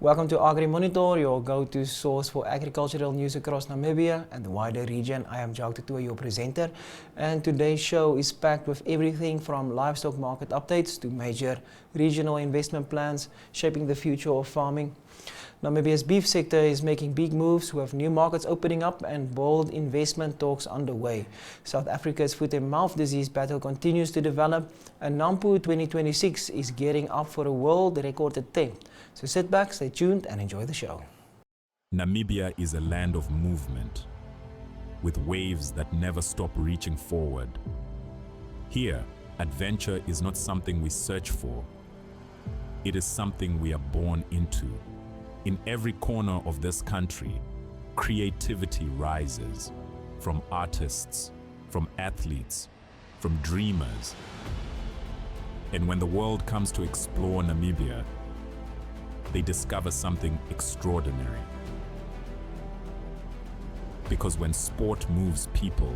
Welcome to Agri Monitor, your go-to source for agricultural news across Namibia and the wider region. I am Jacques Tutua, your presenter, and today's show is packed with everything from livestock market updates to major regional investment plans shaping the future of farming. Namibia's beef sector is making big moves with new markets opening up and bold investment talks underway. South Africa's foot and mouth disease battle continues to develop, and Nampo 2026 is gearing up for a world record attempt. So sit back, stay tuned, and enjoy the show. Namibia is a land of movement, with waves that never stop reaching forward. Here, adventure is not something we search for. It is something we are born into. In every corner of this country, creativity rises, from artists, from athletes, from dreamers. And when the world comes to explore Namibia, they discover something extraordinary. Because when sport moves people,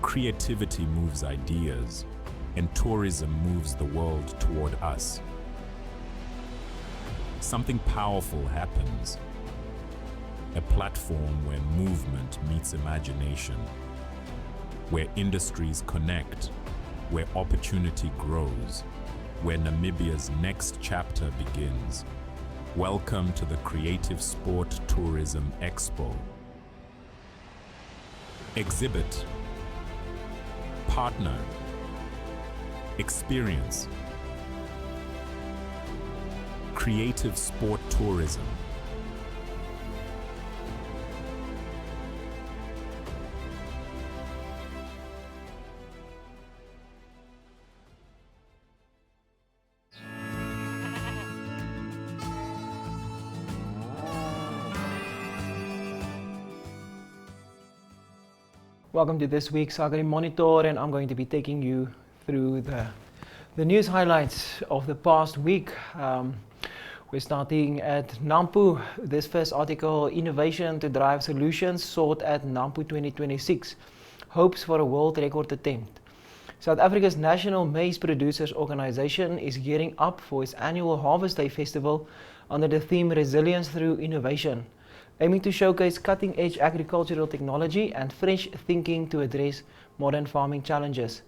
creativity moves ideas, and tourism moves the world toward us. Something powerful happens. A platform where movement meets imagination, where industries connect, where opportunity grows, where Namibia's next chapter begins. Welcome to the Creative Sport Tourism Expo. Exhibit, partner, experience. Creative Sport Tourism. Welcome to this week's Agri Monitor, and I'm going to be taking you through the news highlights of the past week. We're starting at Nampo. This first article, Innovation to Drive Solutions Sought at Nampo 2026. Hopes for a world record attempt. South Africa's National Maize Producers Organization is gearing up for its annual Harvest Day Festival under the theme Resilience Through Innovation, aiming to showcase cutting-edge agricultural technology and fresh thinking to address modern farming challenges.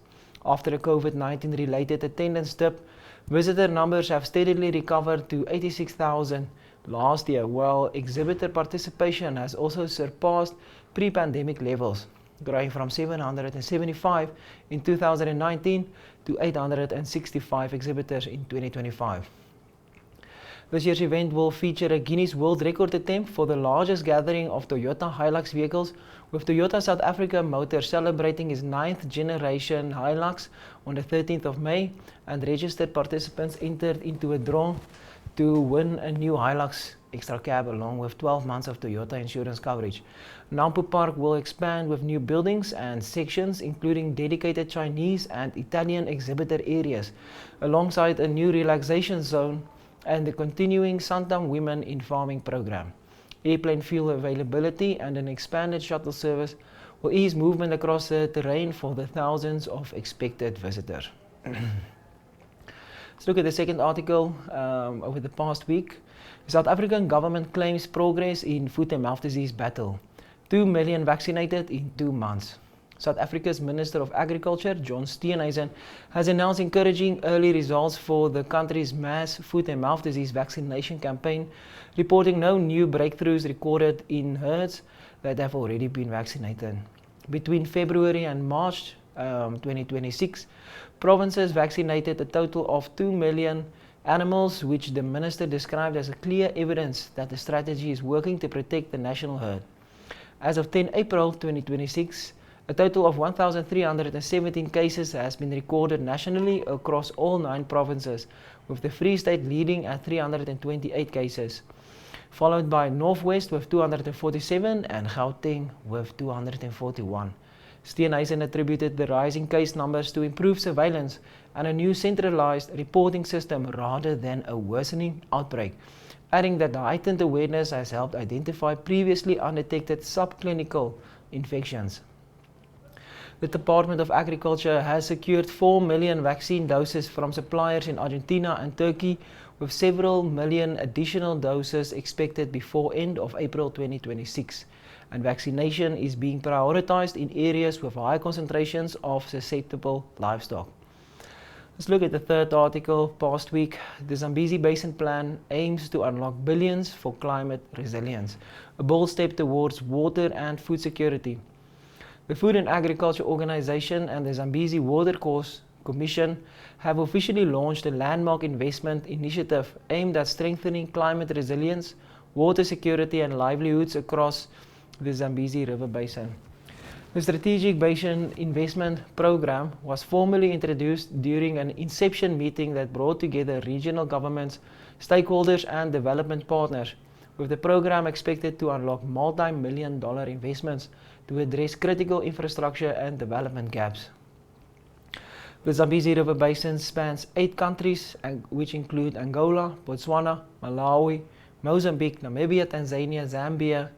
After a COVID-19 related attendance dip, visitor numbers have steadily recovered to 86,000 last year, while exhibitor participation has also surpassed pre-pandemic levels, growing from 775 in 2019 to 865 exhibitors in 2025. This year's event will feature a Guinness World Record attempt for the largest gathering of Toyota Hilux vehicles, with Toyota South Africa Motor celebrating its 9th generation Hilux on the 13th of May, and registered participants entered into a draw to win a new Hilux extra cab along with 12 months of Toyota insurance coverage. Nampo Park will expand with new buildings and sections, including dedicated Chinese and Italian exhibitor areas, alongside a new relaxation zone and the continuing Santam Women in Farming program. Airplane fuel availability and an expanded shuttle service will ease movement across the terrain for the thousands of expected visitors. Let's look at the second article. Over the past week, the South African government claims progress in foot and mouth disease battle. 2 million vaccinated in 2 months. South Africa's Minister of Agriculture, John Steenhuisen, has announced encouraging early results for the country's mass foot and mouth disease vaccination campaign, reporting no new breakthroughs recorded in herds that have already been vaccinated. Between February and March 2026, provinces vaccinated a total of 2 million animals, which the minister described as a clear evidence that the strategy is working to protect the national herd. As of 10 April 2026, a total of 1,317 cases has been recorded nationally across all 9 provinces, with the Free State leading at 328 cases, followed by Northwest with 247 and Gauteng with 241. Steenhuisen attributed the rising case numbers to improved surveillance and a new centralized reporting system rather than a worsening outbreak, adding that the heightened awareness has helped identify previously undetected subclinical infections. The Department of Agriculture has secured 4 million vaccine doses from suppliers in Argentina and Turkey, with several million additional doses expected before end of April 2026. And vaccination is being prioritized in areas with high concentrations of susceptible livestock. Let's look at the third article. Past week, the Zambezi Basin Plan aims to unlock billions for climate resilience, a bold step towards water and food security. The Food and Agriculture Organization and the Zambezi Watercourse Commission have officially launched a landmark investment initiative aimed at strengthening climate resilience, water security and livelihoods across the Zambezi River Basin. The Strategic Basin Investment Program was formally introduced during an inception meeting that brought together regional governments, stakeholders and development partners, with the program expected to unlock multi-million-dollar investments to address critical infrastructure and development gaps. The Zambezi River Basin spans 8 countries, which include Angola, Botswana, Malawi, Mozambique, Namibia, Tanzania, Zambia,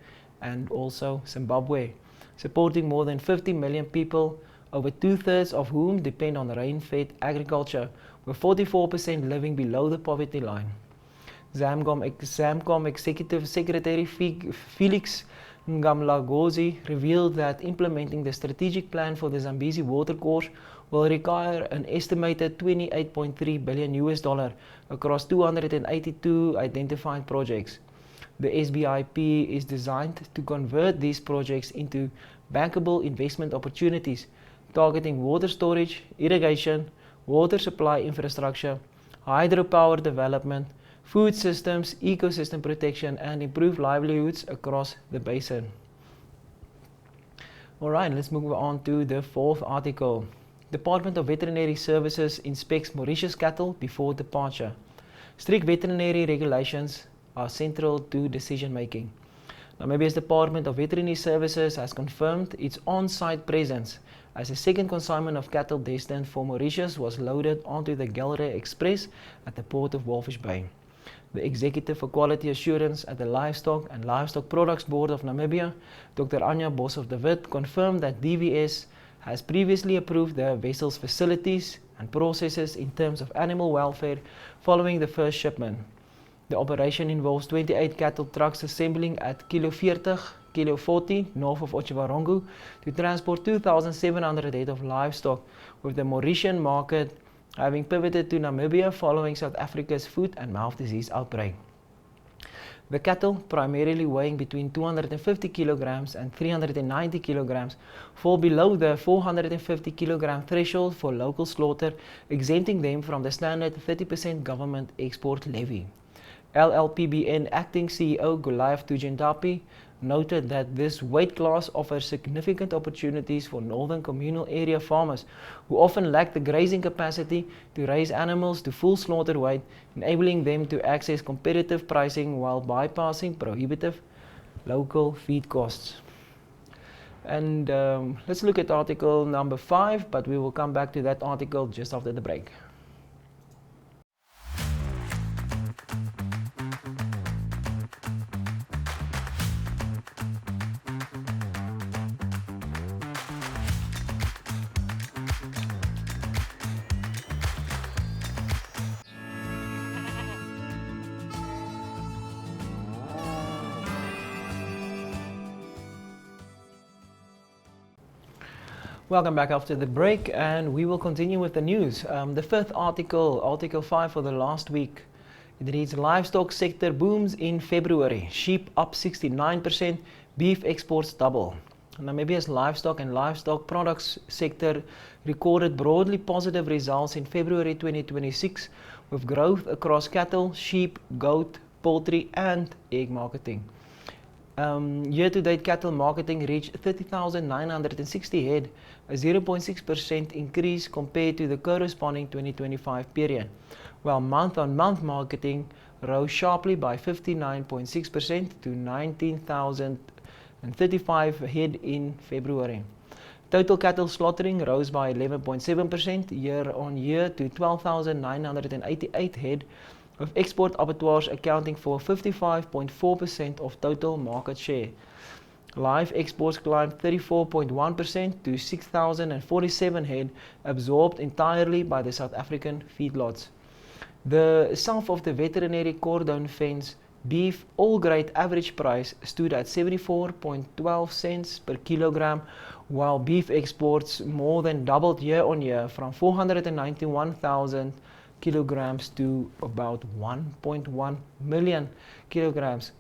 and also Zimbabwe, supporting more than 50 million people, over 2/3 of whom depend on rain-fed agriculture, with 44% living below the poverty line. Zamcom Executive Secretary Felix Ngamlagozi revealed that implementing the strategic plan for the Zambezi Watercourse will require an estimated $28.3 billion across 282 identified projects. The SBIP is designed to convert these projects into bankable investment opportunities, targeting water storage, irrigation, water supply infrastructure, hydropower development, food systems, ecosystem protection, and improved livelihoods across the basin. Alright, let's move on to the fourth article. Department of Veterinary Services inspects Mauritius cattle before departure. Strict veterinary regulations are central to decision making. Namibia's Department of Veterinary Services has confirmed its on-site presence as a second consignment of cattle destined for Mauritius was loaded onto the Gelre Express at the port of Walvis Bay. The Executive for Quality Assurance at the Livestock and Livestock Products Board of Namibia, Dr. Anya Boshoff de Wit, confirmed that DVS has previously approved the vessel's facilities and processes in terms of animal welfare following the first shipment. The operation involves 28 cattle trucks assembling at Kilo 40, Kilo 40 north of Otjiwarongo to transport 2,700 head of livestock, with the Mauritian market having pivoted to Namibia following South Africa's foot and mouth disease outbreak. The cattle, primarily weighing between 250 kilograms and 390 kilograms, fall below the 450 kilogram threshold for local slaughter, exempting them from the standard 30% government export levy. LLPBN acting CEO Goliath Tugendapi noted that this weight class offers significant opportunities for northern communal area farmers who often lack the grazing capacity to raise animals to full slaughter weight, enabling them to access competitive pricing while bypassing prohibitive local feed costs. And let's look at article number 5, but we will come back to that article just after the break. Welcome back after the break, and we will continue with the news. The fifth article, Article 5 for the last week. It reads, livestock sector booms in February. Sheep up 69%, beef exports double. Namibia's livestock and livestock products sector recorded broadly positive results in February 2026, with growth across cattle, sheep, goat, poultry and egg marketing. Year-to-date cattle marketing reached 30,960 head, a 0.6% increase compared to the corresponding 2025 period, while month-on-month marketing rose sharply by 59.6% to 19,035 head in February. Total cattle slaughtering rose by 11.7% year-on-year to 12,988 head, with export abattoirs accounting for 55.4% of total market share. Live exports climbed 34.1% to 6,047 head, absorbed entirely by the South African feedlots. The south of the veterinary cordon fence beef all grade average price stood at 74.12 cents per kilogram, while beef exports more than doubled year on year from 491,000 kilograms to about 1.1 million kilograms,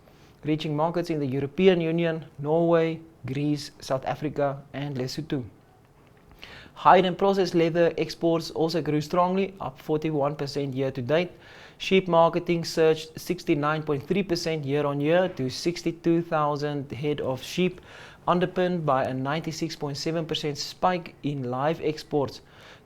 reaching markets in the European Union, Norway, Greece, South Africa and Lesotho. Hide and processed leather exports also grew strongly, up 41% year to date. Sheep marketing surged 69.3% year on year to 62,000 head of sheep, underpinned by a 96.7% spike in live exports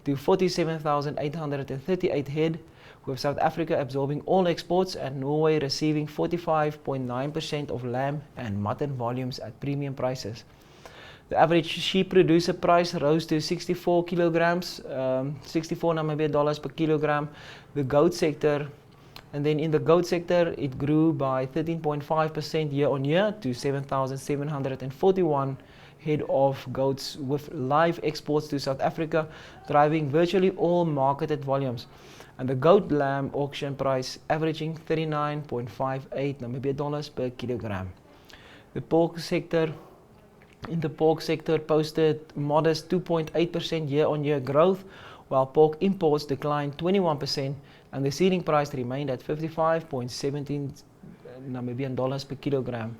to 47,838 head, with South Africa absorbing all exports and Norway receiving 45.9% of lamb and mutton volumes at premium prices. The average sheep producer price rose to 64 kilograms, 64 Namibia dollars per kilogram. The goat sector, and then in the goat sector, it grew by 13.5% year on year to 7,741 head of goats, with live exports to South Africa driving virtually all marketed volumes. And the goat lamb auction price averaging 39.58 Namibia dollars per kilogram. The pork sector. In the pork sector posted modest 2.8% year-on-year growth, while pork imports declined 21% and the ceiling price remained at 55.17 Namibian dollars per kilogram.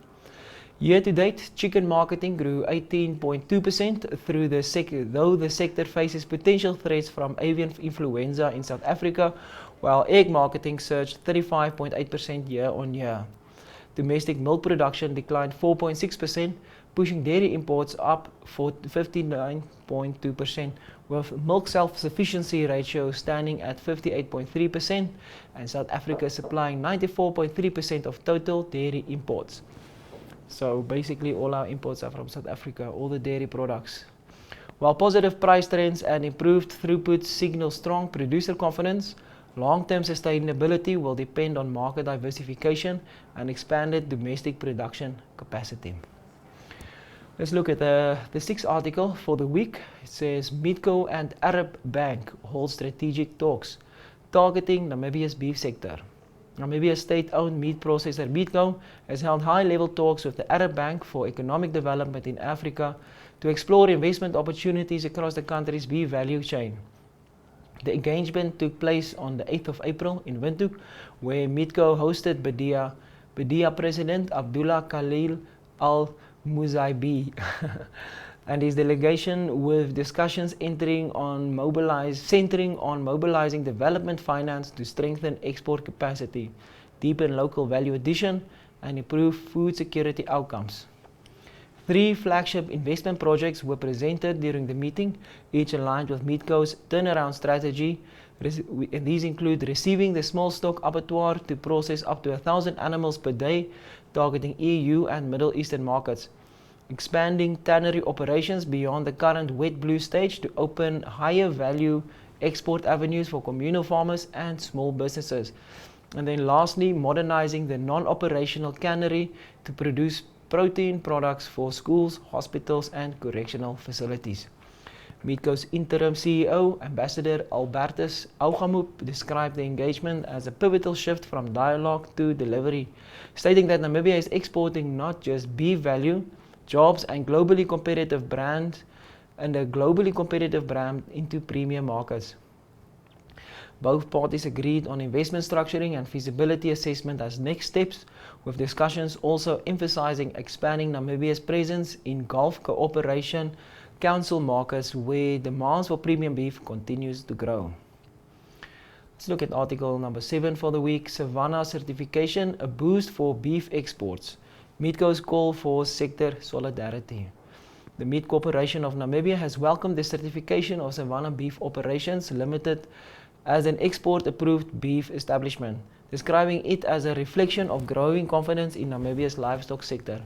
Year to date, chicken marketing grew 18.2% through the sector, though the sector faces potential threats from avian influenza in South Africa, while egg marketing surged 35.8% year-on-year. Domestic milk production declined 4.6%, pushing dairy imports up for 59.2%, with milk self-sufficiency ratio standing at 58.3% and South Africa supplying 94.3% of total dairy imports. So basically all our imports are from South Africa, all the dairy products. While positive price trends and improved throughput signal strong producer confidence, long-term sustainability will depend on market diversification and expanded domestic production capacity. Let's look at the sixth article for the week. It says Meatco and Arab Bank hold strategic talks targeting Namibia's beef sector. Namibia's state-owned meat processor Meatco has held high-level talks with the Arab Bank for Economic Development in Africa to explore investment opportunities across the country's beef value chain. The engagement took place on the 8th of April in Windhoek, where Meatco hosted Bedia President Abdullah Khalil Al-Muzaibi and his delegation, with discussions centering on mobilizing development finance to strengthen export capacity, deepen local value addition, and improve food security outcomes. 3 flagship investment projects were presented during the meeting, each aligned with Meatco's turnaround strategy. And these include receiving the small stock abattoir to process up to 1,000 animals per day, targeting EU and Middle Eastern markets. Expanding tannery operations beyond the current wet blue stage to open higher value export avenues for communal farmers and small businesses. And then lastly, modernizing the non-operational cannery to produce protein products for schools, hospitals and correctional facilities. Meatco's interim CEO, Ambassador Albertus Augamoop, described the engagement as a pivotal shift from dialogue to delivery, stating that Namibia is exporting not just beef value, jobs and globally competitive brand into premium markets. Both parties agreed on investment structuring and feasibility assessment as next steps, with discussions also emphasizing expanding Namibia's presence in Gulf Cooperation Council markets where demands for premium beef continues to grow. Let's look at article number 7 for the week. Savannah certification, a boost for beef exports. Meatco's call for sector solidarity. The Meat Corporation of Namibia has welcomed the certification of Savannah Beef Operations Limited as an export-approved beef establishment, describing it as a reflection of growing confidence in Namibia's livestock sector.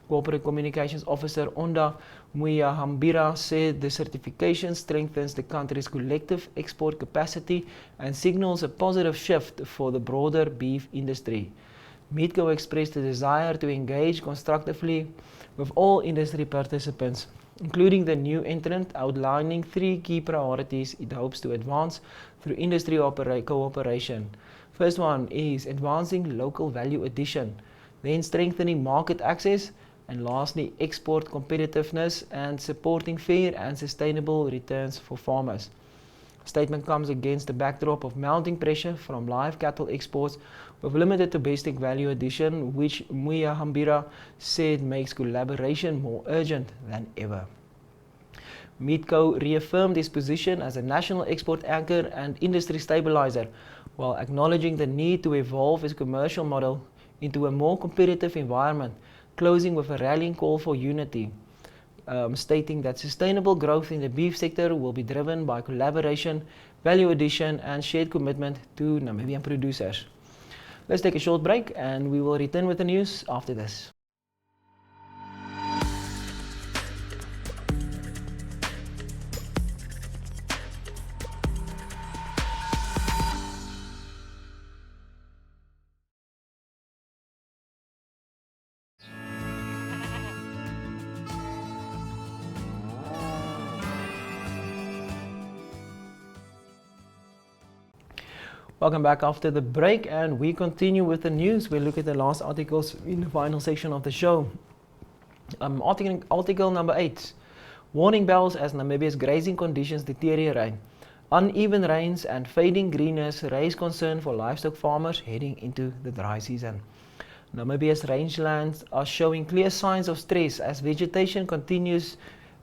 Corporate Communications Officer Onda Muyahambira said the certification strengthens the country's collective export capacity and signals a positive shift for the broader beef industry. Meatco expressed a desire to engage constructively with all industry participants including the new entrant outlining 3 key priorities it hopes to advance through industry cooperation. First one is advancing local value addition, then strengthening market access, and lastly export competitiveness and supporting fair and sustainable returns for farmers. The statement comes against the backdrop of mounting pressure from live cattle exports with limited domestic value addition, which Muya Hambira said makes collaboration more urgent than ever. Meatco reaffirmed its position as a national export anchor and industry stabilizer, while acknowledging the need to evolve its commercial model into a more competitive environment, closing with a rallying call for unity, stating that sustainable growth in the beef sector will be driven by collaboration, value addition and shared commitment to Namibian producers. Let's take a short break and we will return with the news after this. Welcome back after the break, and we continue with the news. We look at the last articles in the final section of the show. Article number 8. Warning bells as Namibia's grazing conditions deteriorate. Uneven rains and fading greenness raise concern for livestock farmers heading into the dry season. Namibia's rangelands are showing clear signs of stress as vegetation continues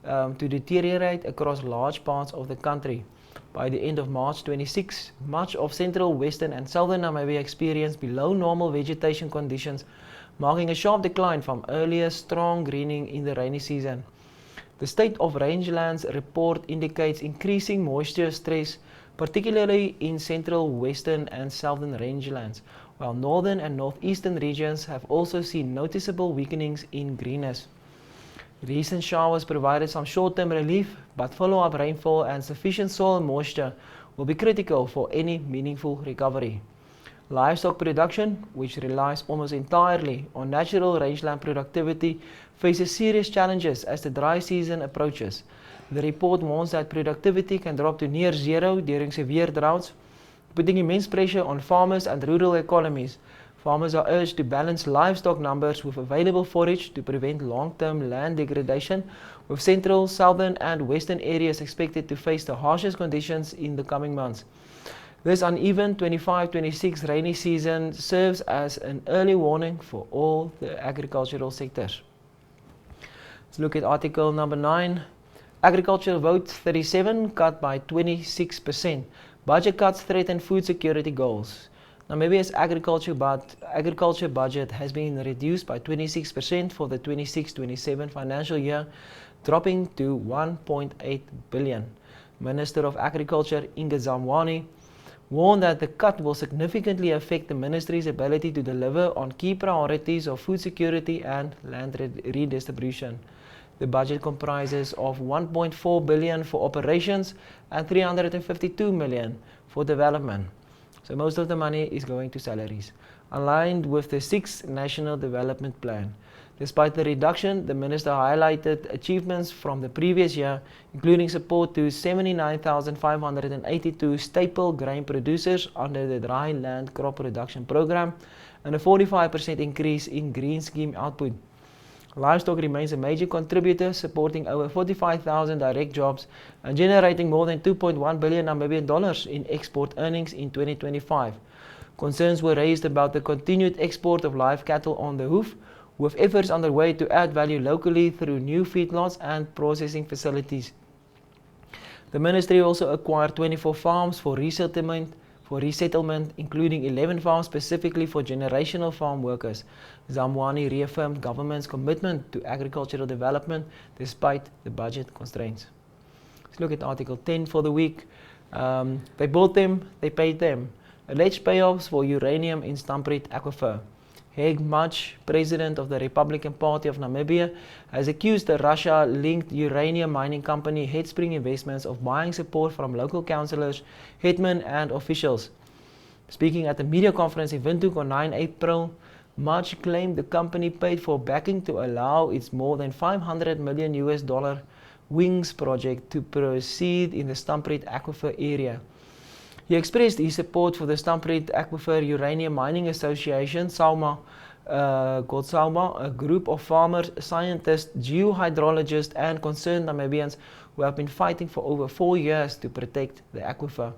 to deteriorate across large parts of the country. By the end of March 26, much of central, western and southern Namibia experienced below normal vegetation conditions, marking a sharp decline from earlier strong greening in the rainy season. The State of Rangelands report indicates increasing moisture stress, particularly in central, western and southern rangelands, while northern and northeastern regions have also seen noticeable weakenings in greenness. Recent showers provided some short-term relief, but follow-up rainfall and sufficient soil moisture will be critical for any meaningful recovery. Livestock production, which relies almost entirely on natural rangeland productivity, faces serious challenges as the dry season approaches. The report warns that productivity can drop to near zero during severe droughts, putting immense pressure on farmers and rural economies. Farmers are urged to balance livestock numbers with available forage to prevent long-term land degradation, with central, southern and western areas expected to face the harshest conditions in the coming months. This uneven 25-26 rainy season serves as an early warning for all the agricultural sectors. Let's look at article number 9. Agriculture vote 37 cut by 26%. Budget cuts threaten food security goals. Namibia's agriculture budget has been reduced by 26% for the 26-27 financial year, dropping to 1.8 billion. Minister of Agriculture Inga Zamwani warned that the cut will significantly affect the ministry's ability to deliver on key priorities of food security and land redistribution. The budget comprises of 1.4 billion for operations and 352 million for development. So most of the money is going to salaries, aligned with the 6th National Development Plan. Despite the reduction, the minister highlighted achievements from the previous year, including support to 79,582 staple grain producers under the Dry Land Crop Production Program and a 45% increase in green scheme output. Livestock remains a major contributor, supporting over 45,000 direct jobs and generating more than 2.1 billion Namibian dollars in export earnings in 2025. Concerns were raised about the continued export of live cattle on the hoof, with efforts underway to add value locally through new feedlots and processing facilities. The ministry also acquired 24 farms for resettlement, including 11 farms specifically for generational farm workers. Zamwani reaffirmed government's commitment to agricultural development despite the budget constraints. Let's look at Article 10 for the week. They bought them, they paid them. Alleged payoffs for uranium in Stampriet Aquifer. Heg Mach, president of the Republican Party of Namibia, has accused the Russia-linked uranium mining company Headspring Investments of buying support from local councillors, hitmen and officials. Speaking at a media conference in Windhoek on 9 April, Mach claimed the company paid for backing to allow its more than $500 million Wings project to proceed in the Stampriet Aquifer area. He expressed his support for the Stampriet Aquifer Uranium Mining Association, SAUMA, a group of farmers, scientists, geohydrologists and concerned Namibians who have been fighting for over 4 years to protect the aquifer.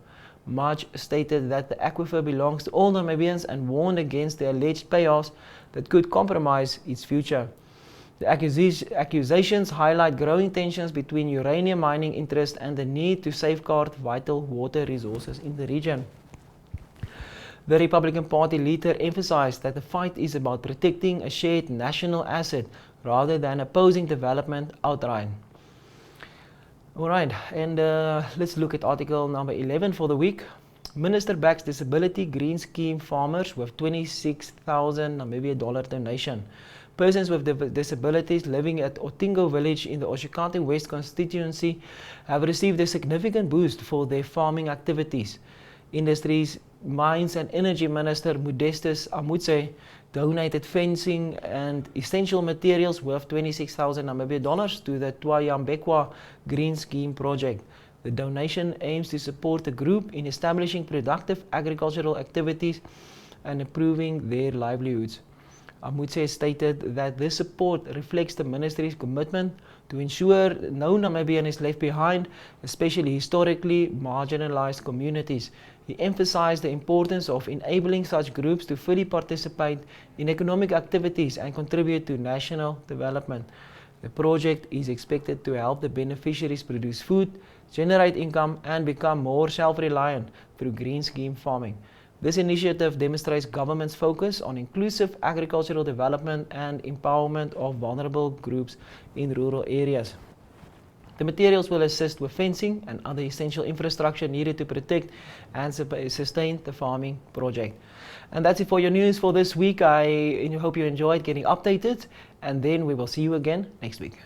March stated that the aquifer belongs to all Namibians and warned against the alleged payoffs that could compromise its future. The accusations highlight growing tensions between uranium mining interests and the need to safeguard vital water resources in the region. The Republican Party leader emphasized that the fight is about protecting a shared national asset rather than opposing development outright. Alright, and let's look at article number 11 for the week. Minister backs disability green scheme farmers with 26,000 Namibia dollar donation. Persons with disabilities living at Otingo village in the Oshikati West constituency have received a significant boost for their farming activities. Industries, Mines and Energy Minister Modestus Amutse donated fencing and essential materials worth 26,000 Namibia dollars to the Twayambekwa Green Scheme project. The donation aims to support the group in establishing productive agricultural activities and improving their livelihoods. Amutse stated that this support reflects the ministry's commitment to ensure no Namibian is left behind, especially historically marginalized communities. He emphasized the importance of enabling such groups to fully participate in economic activities and contribute to national development. The project is expected to help the beneficiaries produce food, generate income, and become more self-reliant through green scheme farming. This initiative demonstrates government's focus on inclusive agricultural development and empowerment of vulnerable groups in rural areas. The materials will assist with fencing and other essential infrastructure needed to protect and sustain the farming project. And that's it for your news for this week. I hope you enjoyed getting updated, and then we will see you again next week.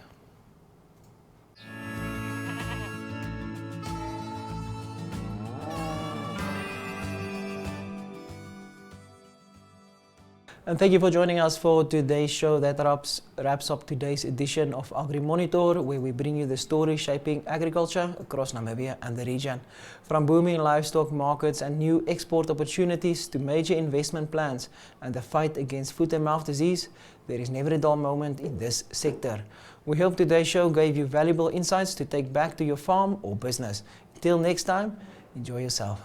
And thank you for joining us for today's show. That wraps up today's edition of Agri Monitor, where we bring you the stories shaping agriculture across Namibia and the region. From booming livestock markets and new export opportunities to major investment plans and the fight against foot and mouth disease, there is never a dull moment in this sector. We hope today's show gave you valuable insights to take back to your farm or business. Till next time, enjoy yourself.